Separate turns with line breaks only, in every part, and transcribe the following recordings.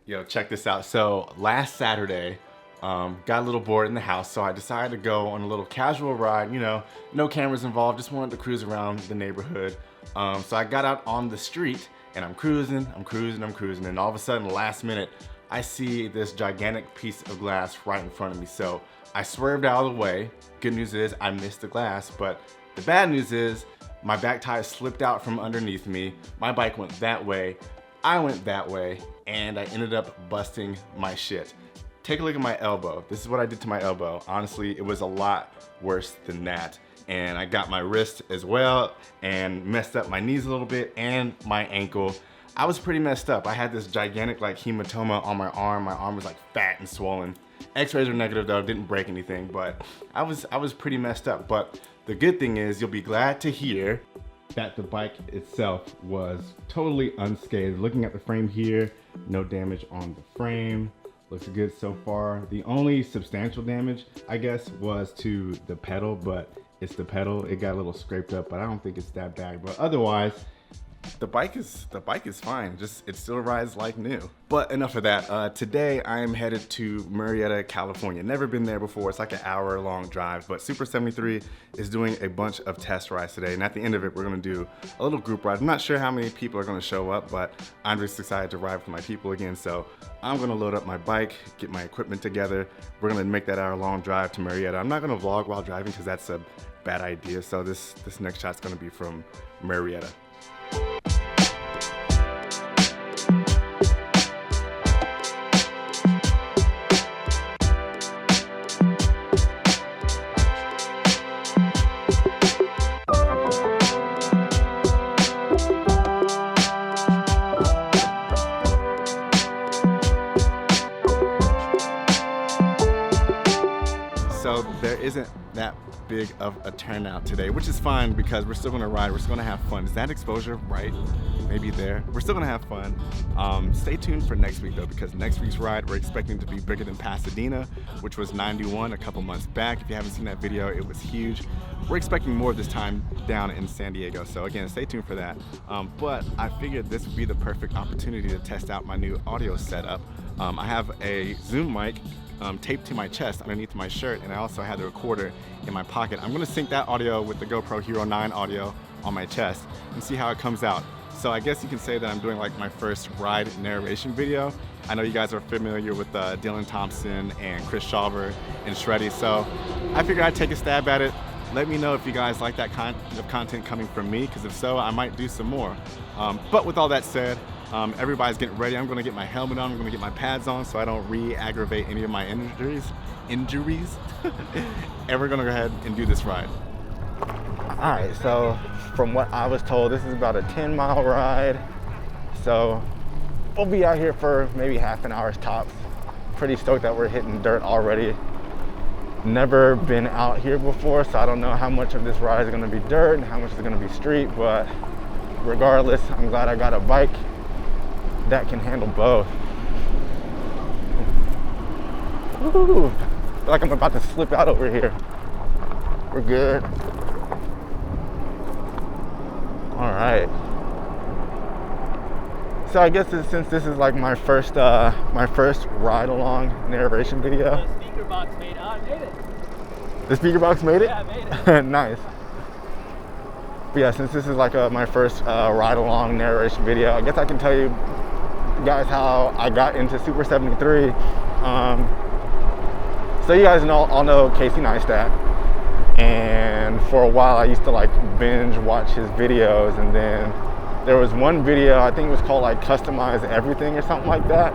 Yo, check this out. So last Saturday, got a little bored in the house, so I decided to go on a little casual ride, you know, no cameras involved, just wanted to cruise around the neighborhood. So I got out on the street and I'm cruising, and all of a sudden, last minute, I see this gigantic piece of glass right in front of me. So I swerved out of the way. Good news is I missed the glass, but the bad news is my back tire slipped out from underneath me. My bike went that way, I went that way, and I ended up busting my shit. Take a look at my elbow. This is what I did to my elbow. Honestly, it was a lot worse than that. And I got my wrist as well and messed up my knees a little bit and my ankle. I was pretty messed up. I had this gigantic like hematoma on my arm. My arm was like fat and swollen. X-rays are negative though, didn't break anything, but I was pretty messed up. But the good thing is you'll be glad to hear that the bike itself was totally unscathed. Looking at the frame here, no damage on the frame. Looks good so far. The only substantial damage, I guess, was to the pedal, but it's the pedal. It got a little scraped up, but I don't think it's that bad. But otherwise, the bike is fine. Just it still rides like new. But enough of that. Today I am headed to Murrieta, California. Never been there before. It's like an hour-long drive. But Super73 is doing a bunch of test rides today, and at the end of it, we're gonna do a little group ride. I'm not sure how many people are gonna show up, but I'm just excited to ride with my people again. So I'm gonna load up my bike, get my equipment together. We're gonna make that hour-long drive to Murrieta. I'm not gonna vlog while driving because that's a bad idea. So this next shot's gonna be from Murrieta. So there isn't that big of a turnout today, which is fine because we're still gonna ride, we're still gonna have fun. Is that exposure right? Maybe there. We're still gonna have fun. Stay tuned for next week though, because next week's ride we're expecting to be bigger than Pasadena, which was 91 a couple months back. If you haven't seen that video, it was huge. We're expecting more this time down in San Diego. So again, stay tuned for that. But I figured this would be the perfect opportunity to test out my new audio setup. I have a Zoom mic taped to my chest underneath my shirt, and I also had the recorder in my pocket. I'm gonna sync that audio with the GoPro Hero 9 audio on my chest and see how it comes out. So I guess you can say that I'm doing like my first ride narration video. I know you guys are familiar with Dylan Thompson and Chris Shawver and Shreddy, so I figured I'd take a stab at it. Let me know if you guys like that kind of content coming from me, because if so, I might do some more. But with all that said, everybody's getting ready. I'm gonna get my helmet on, I'm gonna get my pads on so I don't re-aggravate any of my injuries. And we're gonna go ahead and do this ride. All right, so from what I was told, this is about a 10-mile ride. So we'll be out here for maybe half an hour's tops. Pretty stoked that we're hitting dirt already. Never been out here before, so I don't know how much of this ride is gonna be dirt and how much is gonna be street, but regardless, I'm glad I got a bike that can handle both. Ooh, I feel like I'm about to slip out over here. We're good. All right. So I guess since this is like my first ride along narration video.
The speaker box made it. Oh, I made it.
The speaker box made it?
Yeah, I made it.
Nice. But yeah, since this is like my first ride along narration video, I guess I can tell you guys how I got into Super73. So you guys all know Casey Neistat, and for a while I used to like binge watch his videos, and then there was one video, I think it was called like Customize Everything or something like that,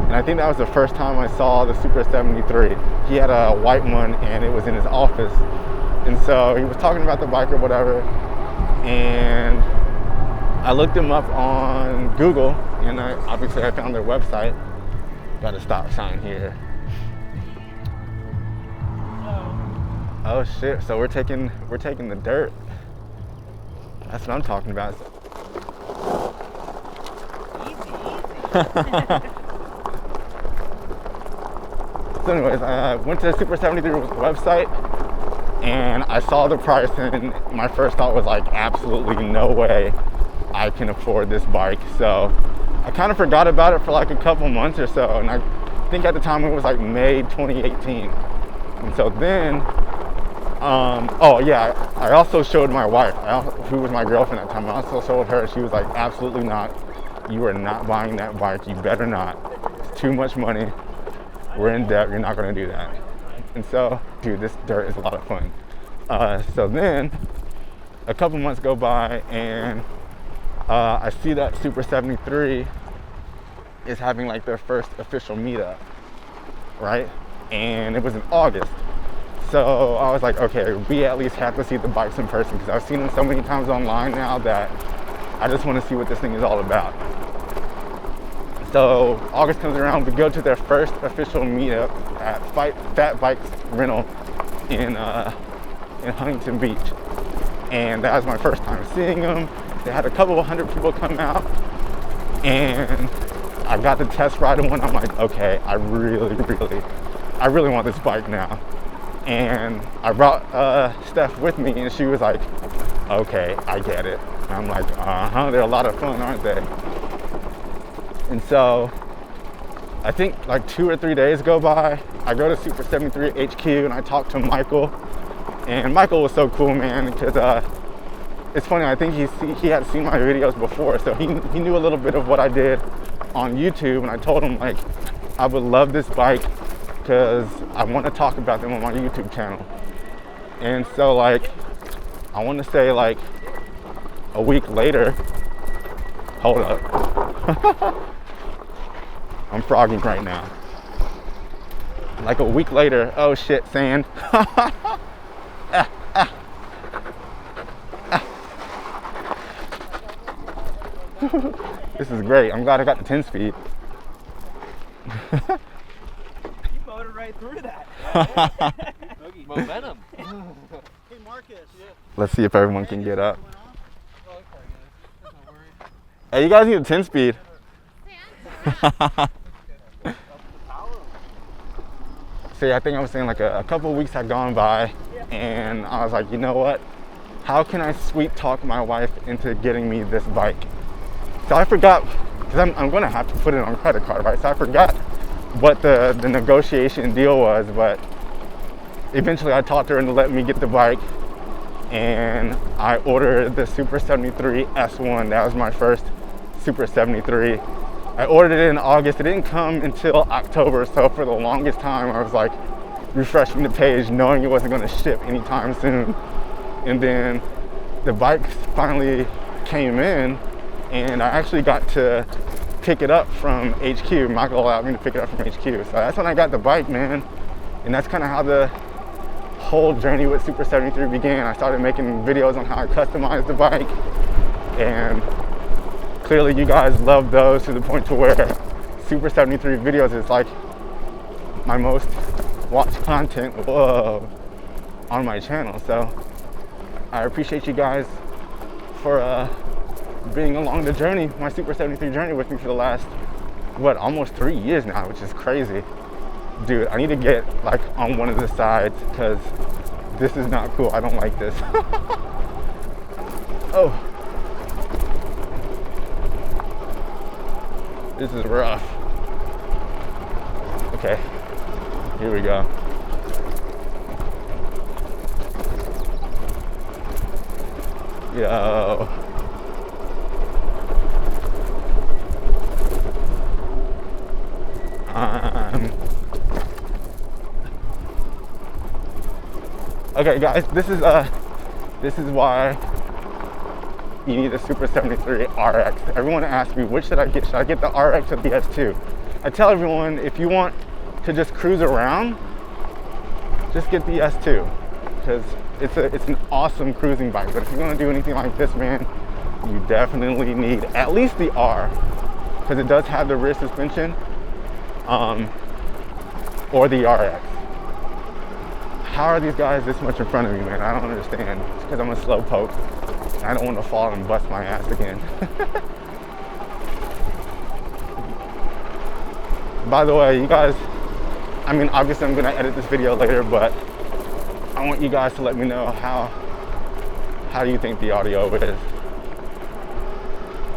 and I think that was the first time I saw the Super73. He had a white one and it was in his office, and so he was talking about the bike or whatever, and I looked him up on Google, and obviously I found their website. Got a stop sign here. Oh shit, so we're taking the dirt. That's what I'm talking about. So anyways, I went to the Super73 website and I saw the price, and my first thought was like, absolutely no way I can afford this bike. So
I kind of forgot about it for like a couple months or so, and I think at the time it was like May 2018. And so then, oh yeah, I also showed my wife, who was my girlfriend at the time. I also showed her. She was like, absolutely not. You are not buying that bike. You better not. It's too much money. We're in debt. You're not going to do that. And so, dude, this dirt is a lot of fun. So then, a couple months go by, and I see that SUPER73 is having like their first official meetup, right? And it was in August. So I was like, okay, we at least have to see the bikes in person, because I've seen them so many times online now that I just want to see what this thing is all about. So August comes around, we go to their first official meetup at Fat Bikes Rental in Huntington Beach. And that was my first time seeing them. They had a couple of hundred people come out, and I got the test ride one. I'm like, okay, I really want this bike now. And I brought Steph with me, and she was like, okay, I get it. And I'm like, they're a lot of fun, aren't they? And so I think like 2 or 3 days go by. I go to SUPER73 HQ, and I talk to Michael. And Michael was so cool, man, because it's funny, I think he had seen my videos before, so he knew a little bit of what I did on YouTube, and I told him, like, I would love this bike because I want to talk about them on my YouTube channel. And so, like, I want to say, like, a week later, hold up. I'm frogging right now. Like a week later, oh shit, sand. This is great. I'm glad I got the 10-speed.
You motored right through that. Momentum. Hey, Marcus. Yeah.
Let's see if everyone can get up. Hey, you guys need a 10-speed. See, I think I was saying like a couple of weeks had gone by, and I was like, you know what? How can I sweet talk my wife into getting me this bike? So I forgot, because I'm going to have to put it on credit card, right? So I forgot what the negotiation deal was, but eventually I talked her into letting me get the bike, and I ordered the SUPER73 S1. That was my first SUPER73. I ordered it in August. It didn't come until October, so for the longest time I was like refreshing the page, knowing it wasn't going to ship anytime soon. And then the bikes finally came in, and I actually got to pick it up from HQ. Michael allowed me to pick it up from HQ. So that's when I got the bike, man. And that's kind of how the whole journey with SUPER73 began. I started making videos on how I customized the bike, and clearly you guys love those to the point to where SUPER73 videos is like my most watched content on my channel. So I appreciate you guys for being along the journey, my SUPER73 journey with me for the last, what, almost 3 years now, which is crazy. Dude, I need to get like on one of the sides because this is not cool. I don't like this. Oh. This is rough. Okay, here we go. Yo. Okay, guys, this is why you need a SUPER73 RX. Everyone asks me, which should I get? Should I get the RX or the S2? I tell everyone, if you want to just cruise around, just get the S2, because it's an awesome cruising bike. But if you're gonna do anything like this, man, you definitely need at least the R, because it does have the rear suspension, or the RX. How are these guys this much in front of me, man? I don't understand. It's because I'm a slow poke. I don't want to fall and bust my ass again. By the way, you guys, I mean, obviously I'm going to edit this video later, but I want you guys to let me know how do you think the audio is.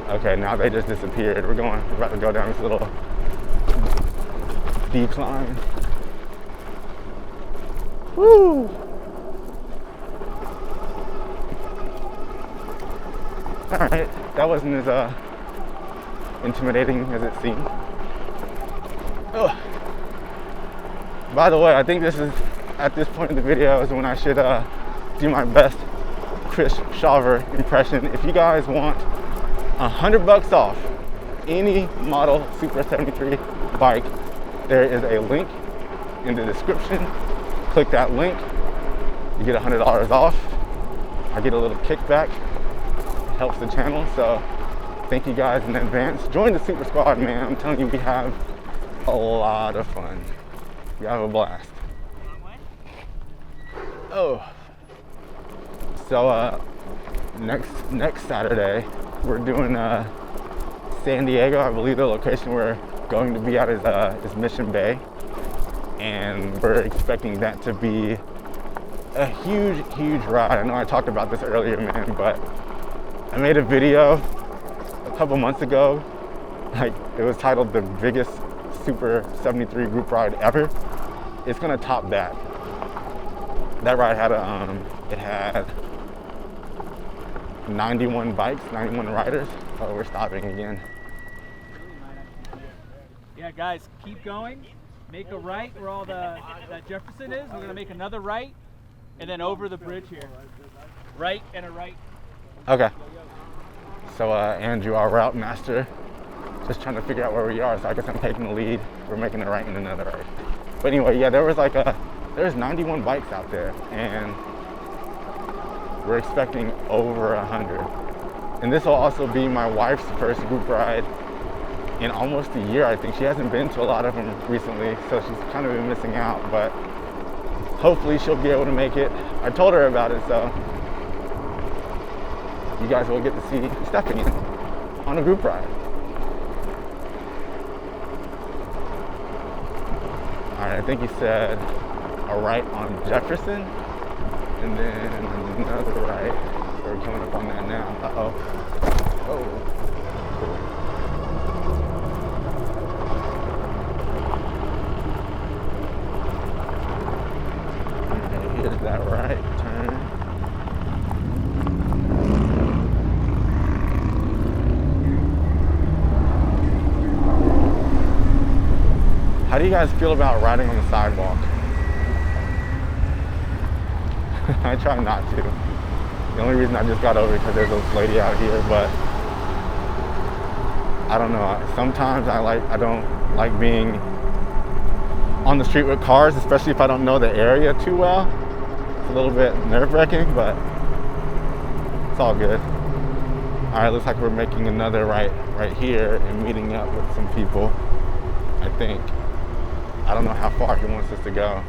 Okay, now they just disappeared. We're about to go down this little decline. Woo! All right, that wasn't as intimidating as it seemed. Ugh. By the way, I think this is, at this point in the video, is when I should do my best Chris Shaver impression. If you guys want $100 off any model SUPER73 bike, there is a link in the description. Click that link, you get $100 off. I get a little kickback, it helps the channel, so thank you guys in advance. Join the Super Squad, man. I'm telling you, we have a lot of fun. We have a blast. Oh, so next Saturday we're doing San Diego. I believe the location we're going to be at is Mission Bay, and we're expecting that to be a huge ride. I know I talked about this earlier, man, but I made a video a couple months ago, like it was titled the biggest SUPER73 group ride ever. It's gonna top that. That ride had it had 91 bikes, 91 riders. Oh, we're stopping again.
Yeah, guys, keep going. Make a right where all that Jefferson is. We're gonna make another right, and then over the bridge here. Right and a right.
Okay. So Andrew, our route master, just trying to figure out where we are. So I guess I'm taking the lead. We're making a right and another right. But anyway, yeah, there's 91 bikes out there, and we're expecting over 100. And this will also be my wife's first group ride in almost a year, I think. She hasn't been to a lot of them recently, so she's kind of been missing out, but hopefully she'll be able to make it. I told her about it, so you guys will get to see Stephanie on a group ride. All right, I think he said a right on Jefferson, and then another right. We're coming up on that now. Uh-oh. Oh. Here's that right turn. How do you guys feel about riding on the sidewalk? I try not to. The only reason I just got over because there's a lady out here, but I don't know. Sometimes I don't like being on the street with cars, especially if I don't know the area too well. It's a little bit nerve-wracking, but it's all good. All right, looks like we're making another right here and meeting up with some people, I think. I don't know how far he wants us to go.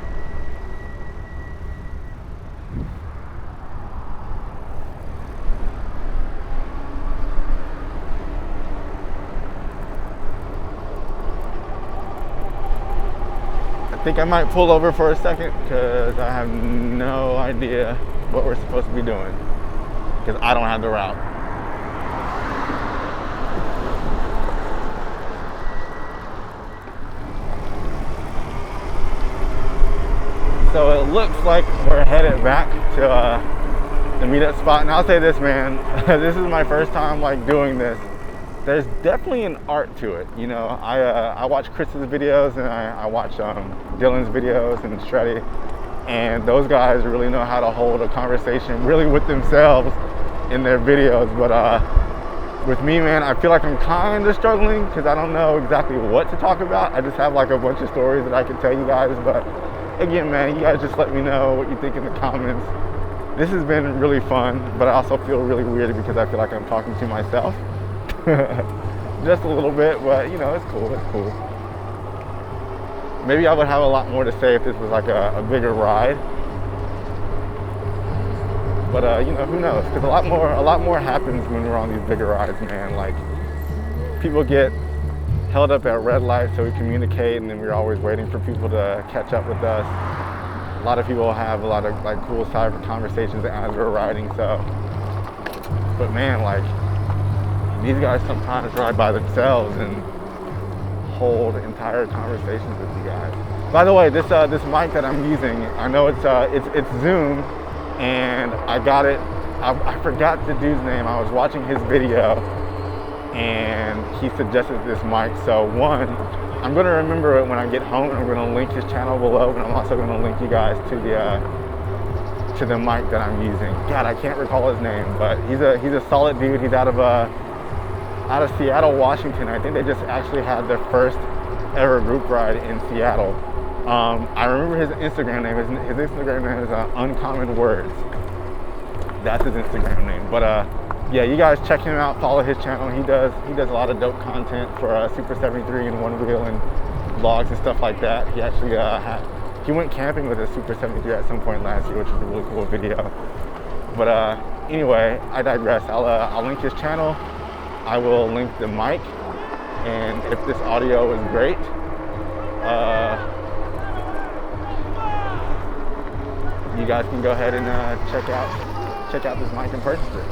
I think I might pull over for a second because I have no idea what we're supposed to be doing because I don't have the route. So it looks like we're headed back to the meetup spot, and I'll say this, man, this is my first time like doing this. There's definitely an art to it, you know. I watch Chris's videos and I watch Dylan's videos and Shreddy, and those guys really know how to hold a conversation really with themselves in their videos. But with me, man, I feel like I'm kind of struggling because I don't know exactly what to talk about. I just have like a bunch of stories that I can tell you guys, but again, man, you guys just let me know what you think in the comments. This has been really fun, but I also feel really weird because I feel like I'm talking to myself. Just a little bit, but you know, it's cool, it's cool. Maybe I would have a lot more to say if this was like a bigger ride. But you know, who knows? Because a lot more happens when we're on these bigger rides, man. Like, people get held up at red lights so we communicate, and then we're always waiting for people to catch up with us. A lot of people have a lot of like cool side conversations as we're riding, so. But man, like, these guys sometimes ride by themselves and hold entire conversations with you guys. By the way, this mic that I'm using, I know it's Zoom, and I got it. I forgot the dude's name. I was watching his video, and he suggested this mic. So one, I'm gonna remember it when I get home, and I'm gonna link his channel below, and I'm also gonna link you guys to the mic that I'm using. God, I can't recall his name, but he's a solid dude. He's out of Seattle, Washington. I think they just actually had their first ever group ride in Seattle. I remember his Instagram name. His Instagram name is Uncommon Words. That's his Instagram name. But yeah, you guys check him out. Follow his channel. He does a lot of dope content for SUPER73 and One Wheel and vlogs and stuff like that. He actually he went camping with a SUPER73 at some point last year, which was a really cool video. But anyway, I digress. I'll link his channel. I will link the mic, and if this audio is great, you guys can go ahead and check out this mic and purchase it.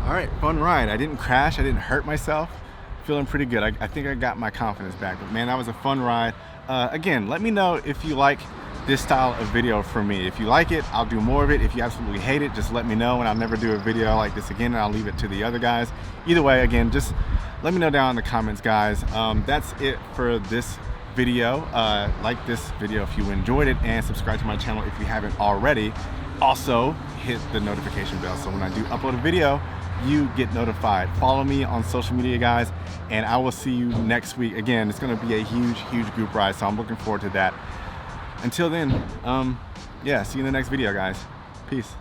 All right, fun ride. I didn't crash, I didn't hurt myself. Feeling pretty good. I think I got my confidence back, but man, that was a fun ride. Again, let me know if you like this style of video from me. If you like it, I'll do more of it. If you absolutely hate it, just let me know, and I'll never do a video like this again, and I'll leave it to the other guys. Either way, again, just let me know down in the comments, guys. That's it for this video. Like this video if you enjoyed it, and subscribe to my channel if you haven't already. Also, hit the notification bell so when I do upload a video, you get notified. Follow me on social media, guys, and I will see you next week. Again, it's going to be a huge group ride, so I'm looking forward to that. Until then, yeah, see you in the next video, guys. Peace.